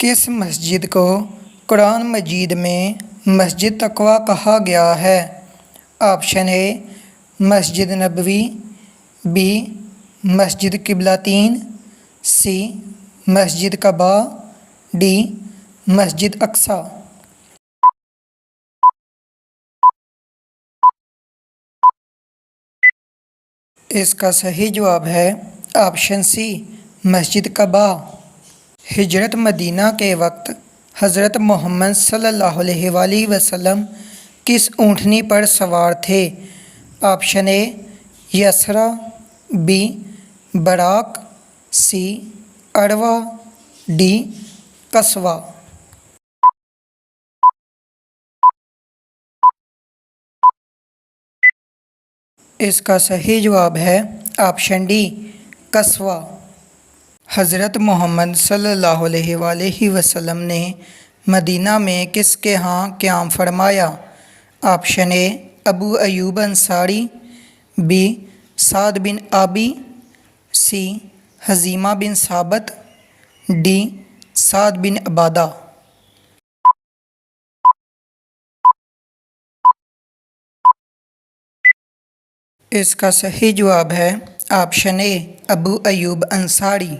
کس مسجد کو قرآن مجید میں مسجد تقویٰ کہا گیا ہے؟ Option a Masjid Nabawi, be Masjid قبلتین، C Masjid Quba, D مسجد اقصیٰ۔ اس کا صحیح جواب ہے آپشن سی مسجد قباء۔ ہجرت مدینہ کے وقت حضرت محمد صلی اللہ علیہ وآلہ وسلم کس اونٹنی پر سوار تھے؟ Option A Yusra, B Buraq, C Urwah, D Qaswa. اس کا صحیح جواب ہے آپشن ڈی قصواء۔ حضرت محمد صلی اللہ علیہ وآلہ وسلم نے مدینہ میں کس کے ہاں قیام فرمایا؟ Option A Abu Ayyub Ansari, B Saad bin Abi, C حذیمہ بن ثابت، ڈی سعد بن عبادہ۔ اس کا صحیح جواب ہے option A Abu Ayyub Ansari.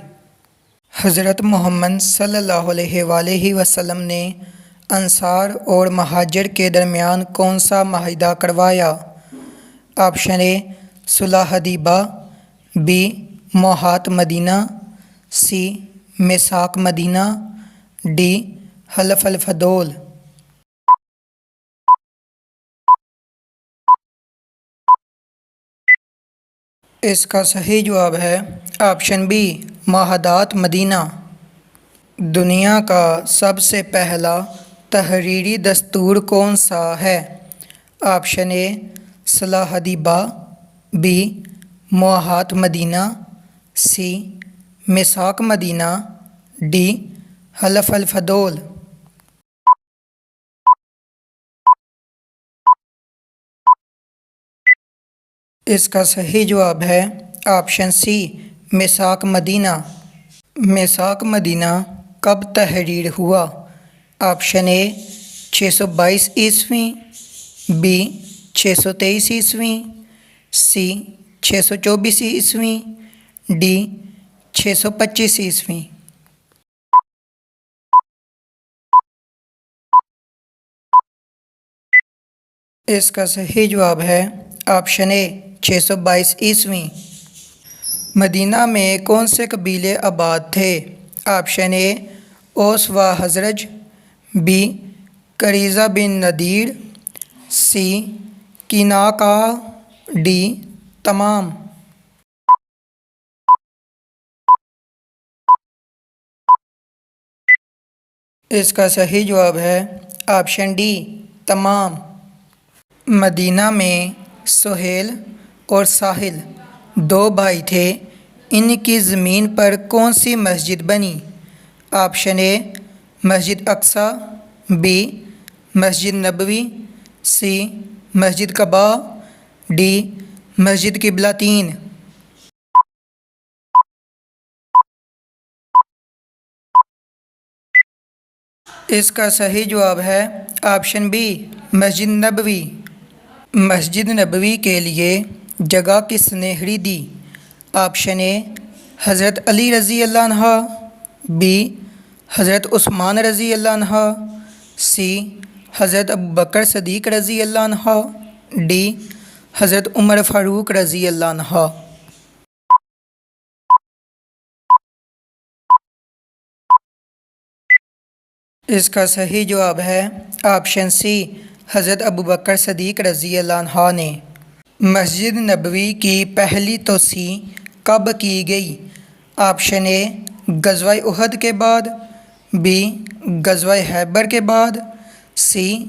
حضرت محمد صلی اللہ علیہ وآلہ وسلم نے انصار اور مہاجر کے درمیان کون سا معاہدہ کروایا؟ آپشن اے صلح حدیبیہ، be موہات Medina, C میثاق Medina, D حلف الفضول۔ اس کا صحیح جواب ہے آپشن بی معاہدات مدینہ۔ دنیا کا سب سے پہلا تحریری دستور کون سا ہے؟ آپشن اے صلح حدیبیہ، be موہات Medina, C میثاق Medina, D حلف الفضول۔ اس کا صحیح جواب ہے آپشن سی میثاق مدینہ۔ میثاق مدینہ کب تحریر ہوا؟ آپشن اے 622 عیسوی، بی 623 عیسوی، سی 624 عیسوی، ڈی 625 عیسوی۔ اس کا صحیح جواب ہے آپشن اے 622 عیسوی۔ مدینہ میں کون سے قبیلے آباد تھے؟ آپشن اے اوس و Khazraj, B Qurayza Banu Nazir, C Qaynuqa, D تمام۔ اس کا صحیح جواب ہے آپشن ڈی تمام۔ مدینہ میں سہیل اور ساحل دو بھائی تھے، ان کی زمین پر کون سی مسجد بنی؟ Option a Masjid Aqsa, be Masjid Nabawi, C Masjid Quba, D مسجد قبلتین۔ اس کا صحیح جواب ہے آپشن بی مسجد نبوی۔ مسجد نبوی کے لیے جگہ کس نے خریدی؟ آپشن اے حضرت علی رضی اللہ عنہ، بی حضرت عثمان رضی اللہ عنہ، سی حضرت ابوبکر صدیق رضی اللہ عنہ، ڈی حضرت عمر فاروق رضی اللہ عنہ۔ اس کا صحیح جواب ہے آپشن سی حضرت ابوبکر صدیق رضی اللہ عنہ نے۔ مسجد نبوی کی پہلی توسیع کب کی گئی؟ آپشن اے غزوہ احد کے بعد، بی غزوہ خیبر کے بعد، سی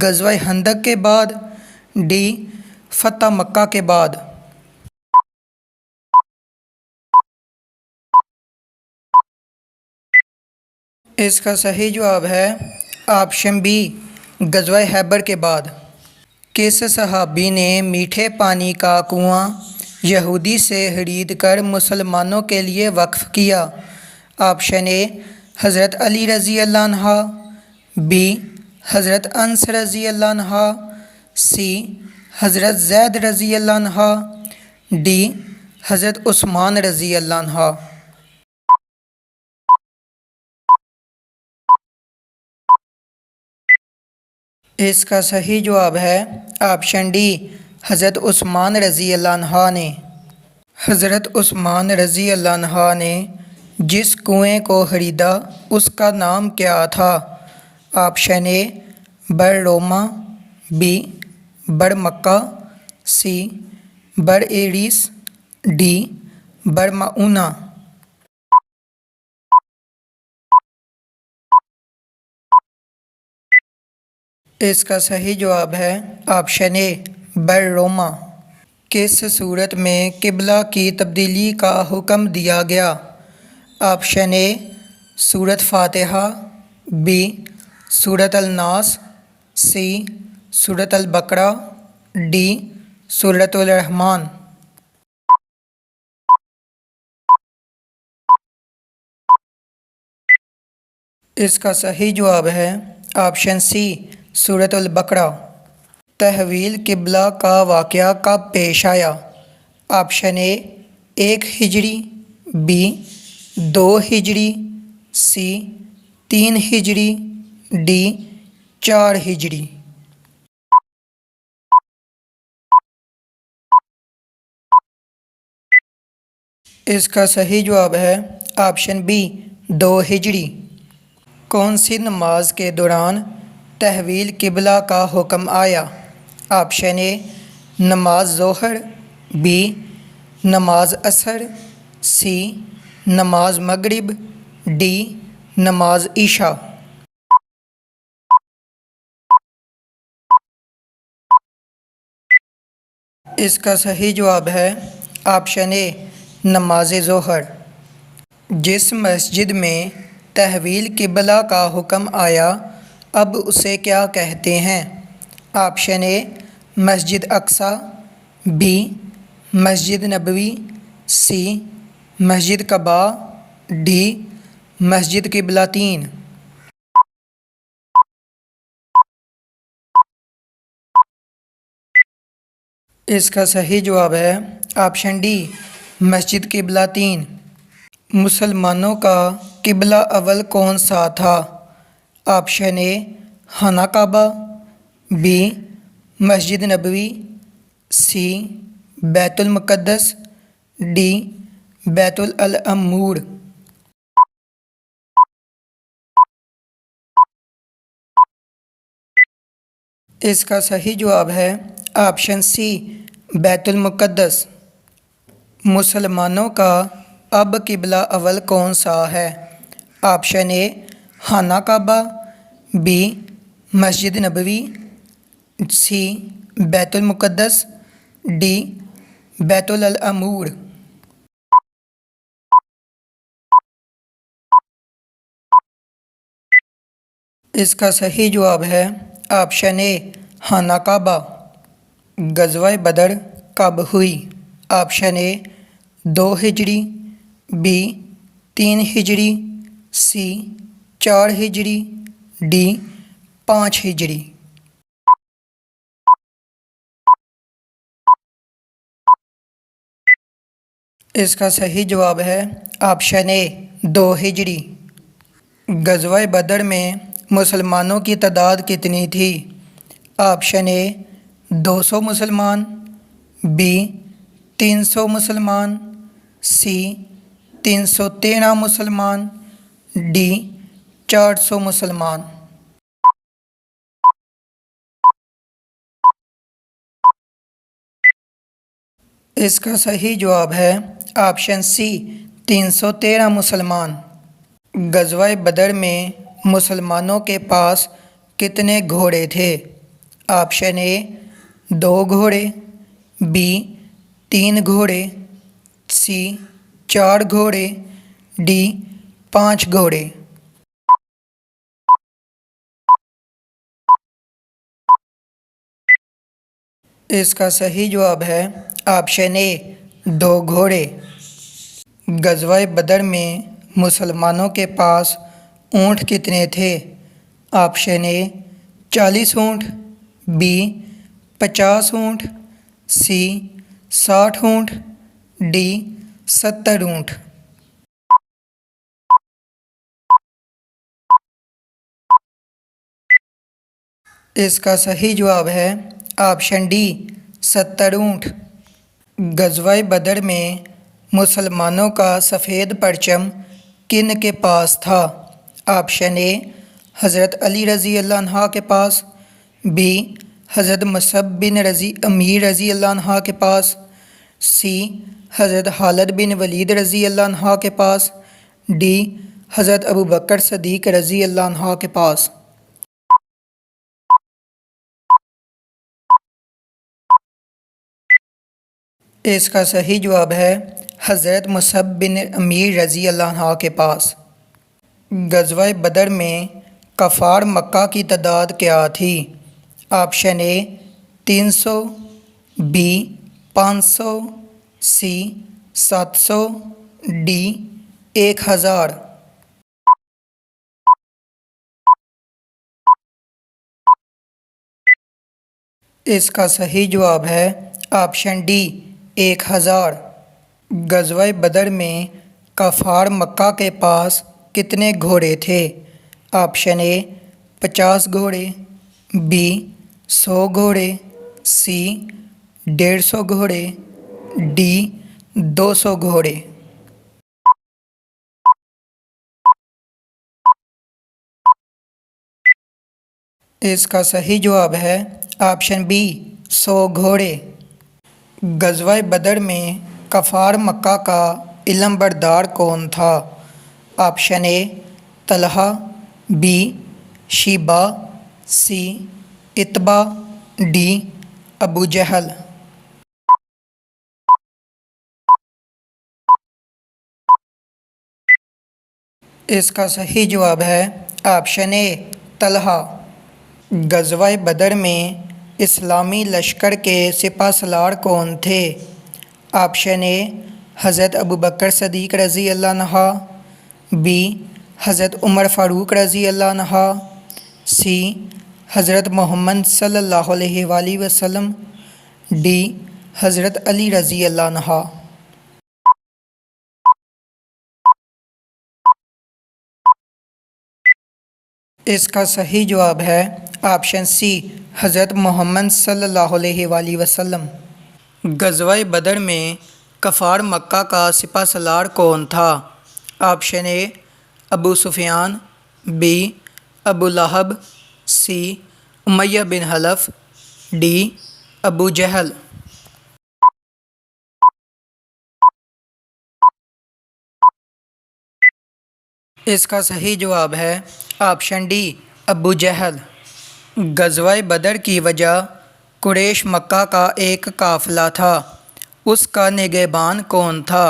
غزوہ خندق کے بعد، ڈی فتح مکہ کے بعد۔ اس کا صحیح جواب ہے آپشن بی غزوہ خیبر کے بعد۔ کس صحابی نے میٹھے پانی کا کنواں یہودی سے خرید کر مسلمانوں کے لیے وقف کیا؟ آپشن اے حضرت علی رضی اللہ عنہ، بی حضرت انس رضی اللہ عنہ، سی حضرت زید رضی اللہ عنہ، ڈی حضرت عثمان رضی اللہ عنہ۔ اس کا صحیح جواب ہے آپشن ڈی، حضرت عثمان رضی اللہ عنہ نے۔ حضرت عثمان رضی اللہ عنہ نے جس کنویں کو خریدا اس کا نام کیا تھا؟ آپشن اے بر روما، بی بر مکہ، سی بر ایریس، ڈی بر معونہ۔ اس کا صحیح جواب ہے آپشن اے بر روما۔ کس صورت میں قبلہ کی تبدیلی کا حکم دیا گیا؟ آپشن اے سورۃ فاتحہ، بی سورۃ الناس، سی سورۃ البقرہ، ڈی سورۃ الرحمن۔ اس کا صحیح جواب ہے آپشن سی سورۃ البقرہ۔ تحویل قبلہ کا واقعہ کب پیش آیا؟ آپشن اے 1 ہجری، بی 2 ہجری، سی 3 ہجری، ڈی 4 ہجری۔ اس کا صحیح جواب ہے آپشن بی 2 ہجری۔ کون سی نماز کے دوران تحویل قبلہ کا حکم آیا؟ آپشن اے نماز ظہر، بی نماز عصر، سی نماز مغرب، ڈی نماز عشاء۔ اس کا صحیح جواب ہے آپشن اے نماز ظہر۔ جس مسجد میں تحویل قبلہ کا حکم آیا اب اسے کیا کہتے ہیں؟ Option a Masjid Aqsa, be Masjid Nabawi, C Masjid Quba, D مسجد قبلتین۔ اس کا صحیح جواب ہے آپشن ڈی مسجد قبلتین۔ مسلمانوں کا قبلہ اول کون سا تھا؟ آپشن اے خانہ کعبہ، بی مسجد نبوی، سی بیت المقدس، ڈی بیت المعمور۔ اس کا صحیح جواب ہے آپشن سی بیت المقدس۔ مسلمانوں کا اب قبلہ اول کون سا ہے؟ آپشن اے خانہ کعبہ، بی مسجد نبوی، سی بیت المقدس، ڈی بیت المعمور۔ اس کا صحیح جواب ہے آپشن اے خانہ کعبہ۔ غزوہ بدر کب ہوئی؟ آپشن اے 2 ہجری، بی 3 ہجری، سی 4 ہجری، ڈی 5 ہجری۔ اس کا صحیح جواب ہے آپشن اے 2 ہجری۔ غزوہ بدر میں مسلمانوں کی تعداد کتنی تھی؟ آپشن اے 200 مسلمان، بی 300 مسلمان، سی 313 مسلمان، ڈی 400 مسلمان۔ اس کا صحیح جواب ہے آپشن سی 313 مسلمان۔ غزوہ بدر میں مسلمانوں کے پاس کتنے گھوڑے تھے؟ آپشن اے 2 گھوڑے، بی 3 گھوڑے، سی 4 گھوڑے، ڈی 5 گھوڑے۔ اس کا صحیح جواب ہے آپشن اے 2 گھوڑے۔ غزوہ بدر میں مسلمانوں کے پاس اونٹ کتنے تھے؟ آپشن اے 40 اونٹ، بی 50 اونٹ، سی 60 اونٹ، ڈی 70 اونٹ۔ اس کا صحیح جواب ہے آپشن ڈی 70 اونٹ۔ غزوہ بدر میں مسلمانوں کا سفید پرچم کن کے پاس تھا؟ آپشن اے حضرت علی رضی اللہ عنہ کے پاس، بی حضرت مصعب بن امیر رضی اللہ عنہ کے پاس، سی حضرت خالد بن ولید رضی اللہ عنہ کے پاس، ڈی حضرت ابوبکر صدیق رضی اللہ عنہ کے پاس۔ اس کا صحیح جواب ہے حضرت مصعب بن امیر رضی اللہ عنہ کے پاس۔ غزوہ بدر میں کفار مکہ کی تعداد کیا تھی؟ Option A 300، B 500، C 700، D 1000۔ اس کا صحیح جواب ہے آپشن ڈی 1000۔ غزوہ بدر میں کفار مکہ کے پاس کتنے گھوڑے تھے؟ آپشن اے 50 گھوڑے، بی 100 گھوڑے، سی 150 گھوڑے، ڈی 200 گھوڑے۔ اس کا صحیح جواب ہے آپشن بی 100 گھوڑے۔ غزوہ بدر میں کفار مکہ کا علم بردار کون تھا؟ Option A Talha, B Shaiba, C Utba, D Abu Jahl. اس کا صحیح جواب ہے آپشن اے طلحہ۔ غزوہ بدر میں اسلامی لشکر کے سپہ سالار کون تھے؟ آپشن اے حضرت ابوبکر صدیق رضی اللہ عنہ، بی حضرت عمر فاروق رضی اللہ عنہ، سی حضرت محمد صلی اللہ علیہ وآلہ وسلم، ڈی حضرت علی رضی اللہ عنہ۔ اس کا صحیح جواب ہے آپشن سی حضرت محمد صلی اللہ علیہ وآلہ وسلم۔ غزوہ بدر میں کفار مکہ کا سپہ سالار کون تھا؟ Option A Abu Sufyan, be above لہب، سی امیہ بن خلف، ڈی ابو جہل۔ اس کا صحیح جواب ہے آپشن ڈی ابو جہل۔ غزوہ بدر کی وجہ قریش مکہ کا ایک قافلہ تھا، اس کا نگہبان کون تھا؟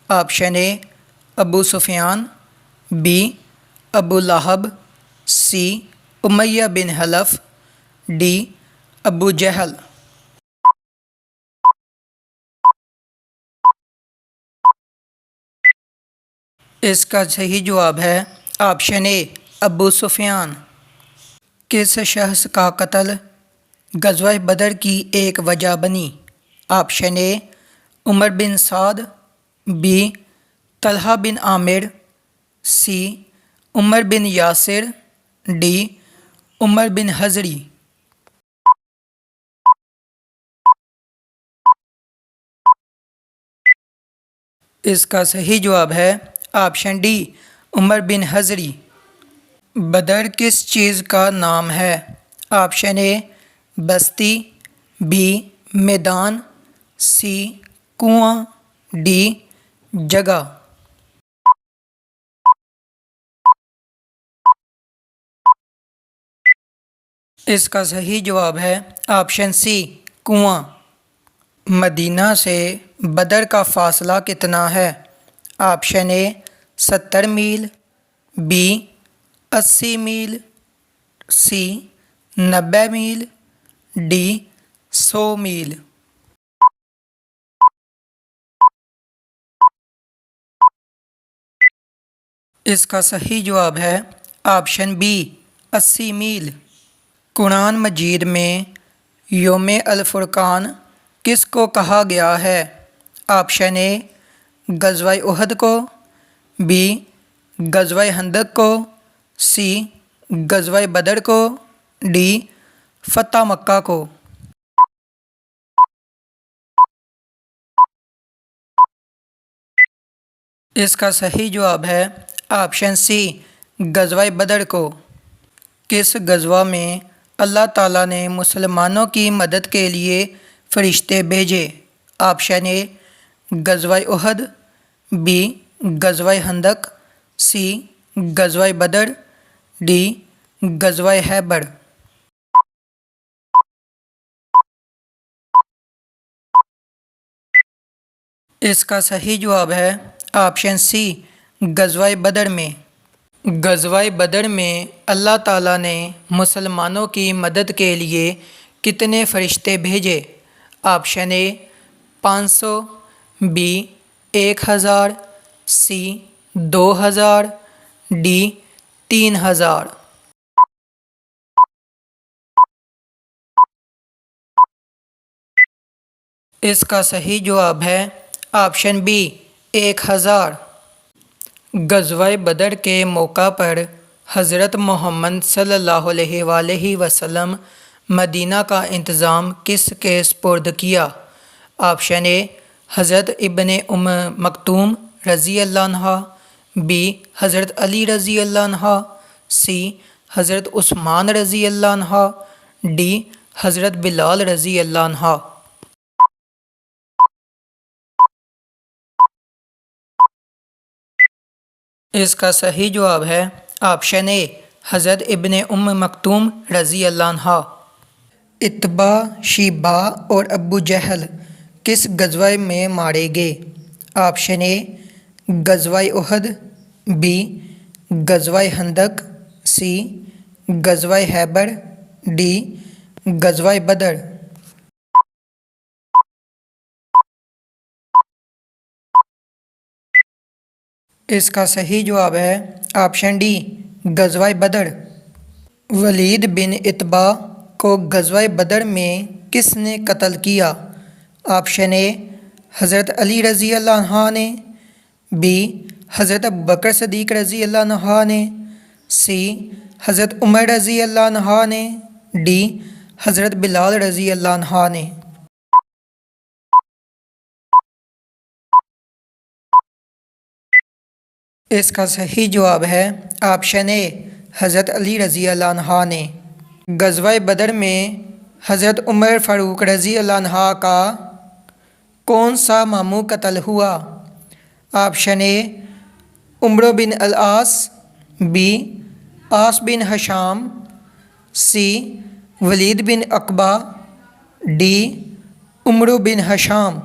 Option A Abu Sufyan, be above لہب، سی امیہ بن خلف، ڈی ابو جہل۔ اس کا صحیح جواب ہے آپشن اے ابو سفیان۔ کس شخص کا قتل غزوہ بدر کی ایک وجہ بنی؟ Option A Umar bin Saad, B Talha bin Amir, C Umar bin Yasir, D Umar bin Hazri. اس کا صحیح جواب ہے آپشن ڈی عمر بن حضری۔ بدر کس چیز کا نام ہے؟ آپشن اے بستی، بی میدان، سی کنواں، ڈی جگہ۔ اس کا صحیح جواب ہے آپشن سی کنواں۔ مدینہ سے بدر کا فاصلہ کتنا ہے؟ Option A 70 mile, B 80 mile, C 90 mile, D 100 mile. اس کا صحیح جواب ہے آپشن بی 80 میل۔ قرآن مجید میں یوم الفرقان کس کو کہا گیا ہے؟ آپشن اے غزوہ احد کو، بی غزوہ خندق کو، سی غزوہ بدر کو، ڈی فتح مکہ کو۔ اس کا صحیح جواب ہے آپشن سی غزوہ بدر کو۔ کس غزوہ میں اللہ تعالیٰ نے مسلمانوں کی مدد کے لیے فرشتے بھیجے؟ آپشن اے غزوہ احد، بی غزوہ خندق، سی غزوہ بدر، ڈی غزوہ خیبر۔ اس کا صحیح جواب ہے آپشن سی غزوہ بدر میں۔ غزوہ بدر میں اللہ تعالیٰ نے مسلمانوں کی مدد کے لیے کتنے فرشتے بھیجے؟ Option A 500، B 1000، C 2000، D 3000۔ اس کا صحیح جواب ہے آپشن بی 1000۔ غزوہ بدر کے موقع پر حضرت محمد صلی اللہ علیہ وآلہ وسلم مدینہ کا انتظام کس کے سپرد کیا؟ آپشن اے حضرت ابن مکتوم رضی اللہ عنہ، بی حضرت علی رضی اللہ عنہ، سی حضرت عثمان رضی اللہ عنہ، ڈی حضرت بلال رضی اللہ عنہ۔ اس کا صحیح جواب ہے آپشن اے حضرت ابن مکتوم رضی اللہ عنہ۔ اتبا، شیبہ اور ابو جہل کس غزوہ میں مارے گئے؟ آپشن اے غزوہ احد، بی غزوہ خندق، سی غزوہ خیبر، ڈی غزوہ بدر۔ اس کا صحیح جواب ہے آپشن ڈی غزوہ بدر۔ ولید بن عتبہ کو غزوہ بدر میں کس نے قتل کیا؟ آپشن اے حضرت علی رضی اللہ عنہ نے، بی حضرت ابوبکر صدیق رضی اللہ عنہ نے، سی حضرت عمر رضی اللہ عنہ نے، ڈی حضرت بلال رضی اللہ عنہ نے۔ اس کا صحیح جواب ہے آپشن اے حضرت علی رضی اللہ عنہ نے۔ غزوہ بدر میں حضرت عمر فاروق رضی اللہ عنہ کا کون سا ماموں قتل ہوا؟ آپشن اے عمرو بن العاص، be عاص bin Hisham, C Walid bin Aqaba, D عمرو بن ہشام۔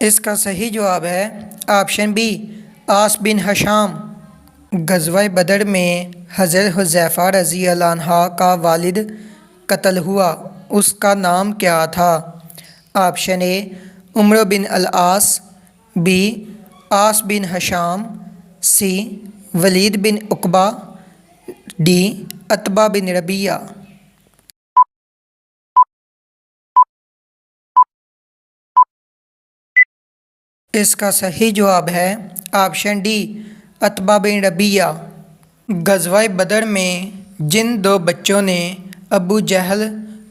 اس کا صحیح جواب ہے آپشن بی عاص بن ہشام۔ غزوہ بدر میں حضرت حذیفہ رضی اللہ عنہ کا والد قتل ہوا، اس کا نام کیا تھا؟ آپشن اے عمرو بن العاص، be عاص bin Hisham, C Walid bin Aqaba, D عتبہ بن ربیعہ۔ اس کا صحیح جواب ہے آپشن ڈی عتبہ بن ربیعہ۔ غزوہ بدر میں جن دو بچوں نے ابو جہل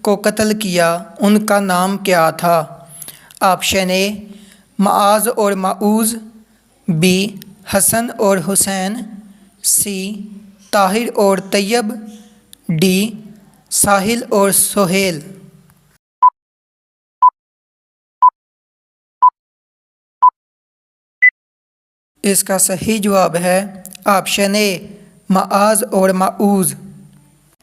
کو قتل کیا ان کا نام کیا تھا؟ آپشن اے معاذ اور معوذ، بی حسن اور حسین، سی طاہر اور طیب، ڈی ساحل اور سہیل۔ اس کا صحیح جواب ہے آپشن اے معاذ اور معوذ۔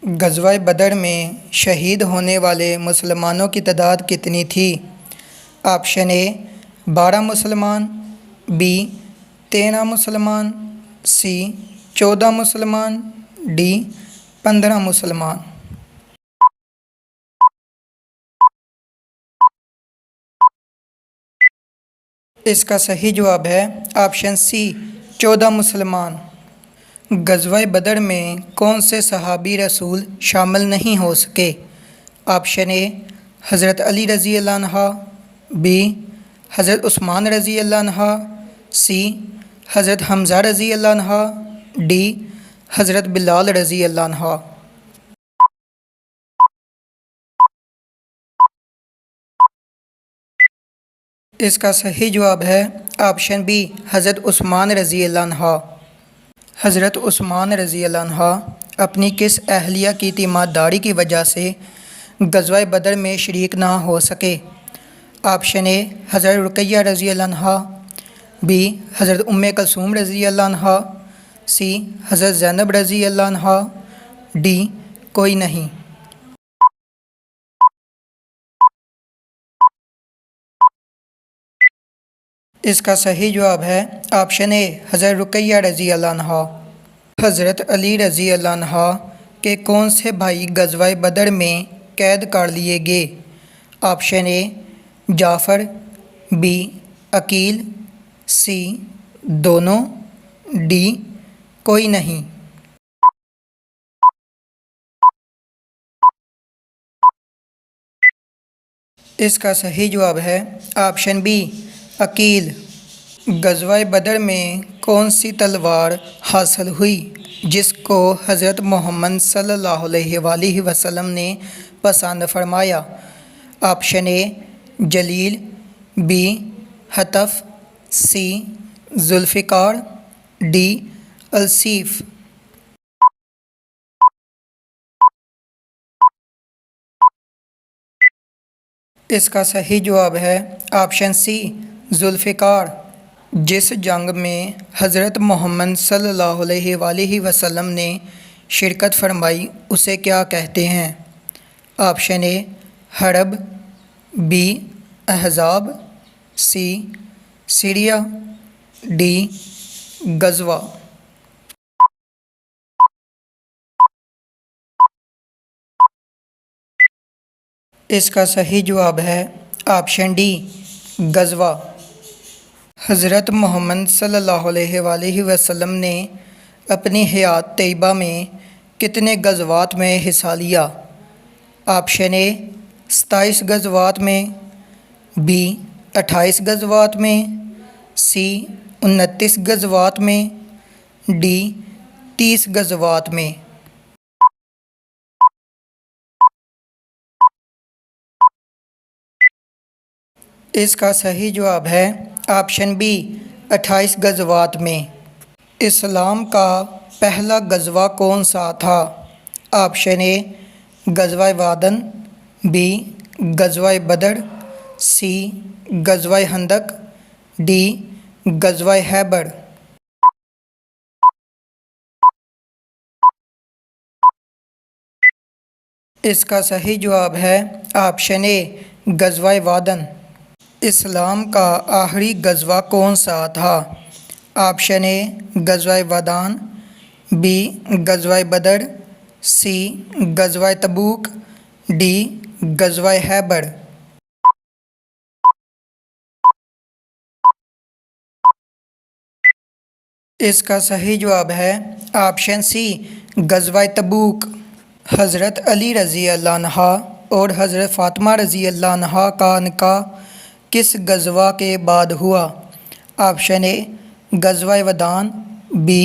غزوہ بدر میں شہید ہونے والے مسلمانوں کی تعداد کتنی تھی؟ آپشن اے 12 مسلمان، بی 13 مسلمان، سی 14 مسلمان، ڈی 15 مسلمان۔ اس کا صحیح جواب ہے آپشن سی 14 مسلمان۔ غزوہ بدر میں کون سے صحابی رسول شامل نہیں ہو سکے؟ آپشن اے حضرت علی رضی اللہ عنہ، بی حضرت عثمان رضی اللہ عنہ، سی حضرت حمزہ رضی اللہ عنہ، ڈی حضرت بلال رضی اللہ عنہ۔ اس کا صحیح جواب ہے آپشن بی حضرت عثمان رضی اللہ عنہ۔ حضرت عثمان رضی اللہ عنہ اپنی کس اہلیہ کی تیمارداری کی وجہ سے غزوہ بدر میں شریک نہ ہو سکے؟ آپشن اے حضرت رقیہ رضی اللہ عنہ، بی حضرت کلثوم رضی اللہ عنہ، سی حضرت زینب رضی اللہ عنہ، ڈی کوئی نہیں۔ اس کا صحیح جواب ہے آپشن اے حضرت رقیہ رضی اللہ عنہ۔ حضرت علی رضی اللہ عنہ کے کون سے بھائی غزوہ بدر میں قید کر لیے گئے؟ Option A Jafar, B Aqeel, C دونوں، ڈی کوئی نہیں۔ اس کا صحیح جواب ہے آپشن بی عقیل۔ غزوہ بدر میں کون سی تلوار حاصل ہوئی جس کو حضرت محمد صلی اللہ علیہ وآلہ وسلم نے پسند فرمایا؟ Option A Jalil, B Hataf, C Zulfiqar, D al Saif. اس کا صحیح جواب ہے آپشن سی ذوالفقار۔ جس جنگ میں حضرت محمد صلی اللہ علیہ وآلہ وسلم نے شرکت فرمائی اسے کیا کہتے ہیں؟ آپشن اے حرب، بی احزاب، سی سیریا، ڈی غزوہ۔ اس کا صحیح جواب ہے آپشن ڈی غزوہ۔ حضرت محمد صلی اللہ علیہ وآلہ وسلم نے اپنی حیات طیبہ میں کتنے غزوات میں حصہ لیا؟ آپشن اے 27 غزوات میں، بی 28 غزوات میں، سی 29 غزوات میں، ڈی 30 غزوات میں۔ اس کا صحیح جواب ہے آپشن بی 28 غزوات میں۔ اسلام کا پہلا غزوہ کون سا تھا؟ آپشن اے غزوہ وادن، بی غزوہ بدر، سی غزوہ خندق، ڈی غزوہ خیبر۔ اس کا صحیح جواب ہے آپشن اے غزوہ وادن۔ اسلام کا آخری غزوہ کون سا تھا؟ آپشن اے غزوہ ودان، بی غزوہ بدر، سی غزوہ تبوک، ڈی غزوہ خیبر۔ اس کا صحیح جواب ہے آپشن سی غزوہ تبوک۔ حضرت علی رضی اللہ عنہ اور حضرت فاطمہ رضی اللہ عنہ کا نکاح کس غزوہ کے بعد ہوا؟ آپشن اے غزوہ ودان، بی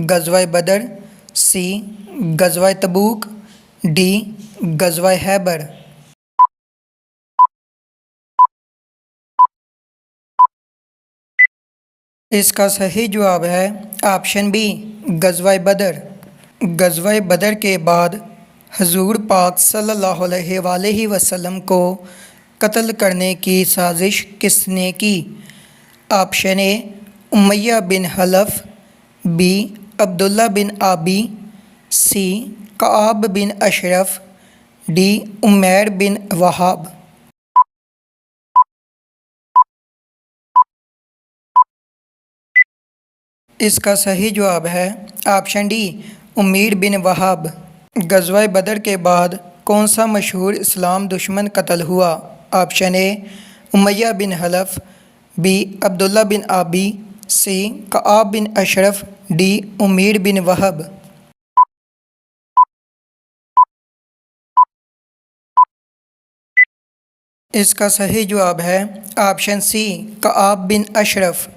غزوہ بدر، سی غزوہ تبوک، ڈی غزوہ خیبر۔ اس کا صحیح جواب ہے آپشن بی غزوہ بدر۔ غزوہ بدر کے بعد حضور پاک صلی اللہ علیہ وآلہ وسلم کو قتل کرنے کی سازش کس نے کی؟ آپشن اے امیہ بن خلف، be Abdullah bin Abi, C Kaab bin Ashraf, D Umair بن وہاب۔ اس کا صحیح جواب ہے آپشن ڈی عمیر بن وہاب۔ غزوہ بدر کے بعد کون سا مشہور اسلام دشمن قتل ہوا؟ آپشن اے امیہ بن خلف، بی عبداللہ بن آبی، سی کعاب بن اشرف، ڈی امیر بن وہب۔ اس کا صحیح جواب ہے آپشن سی کعاب بن اشرف۔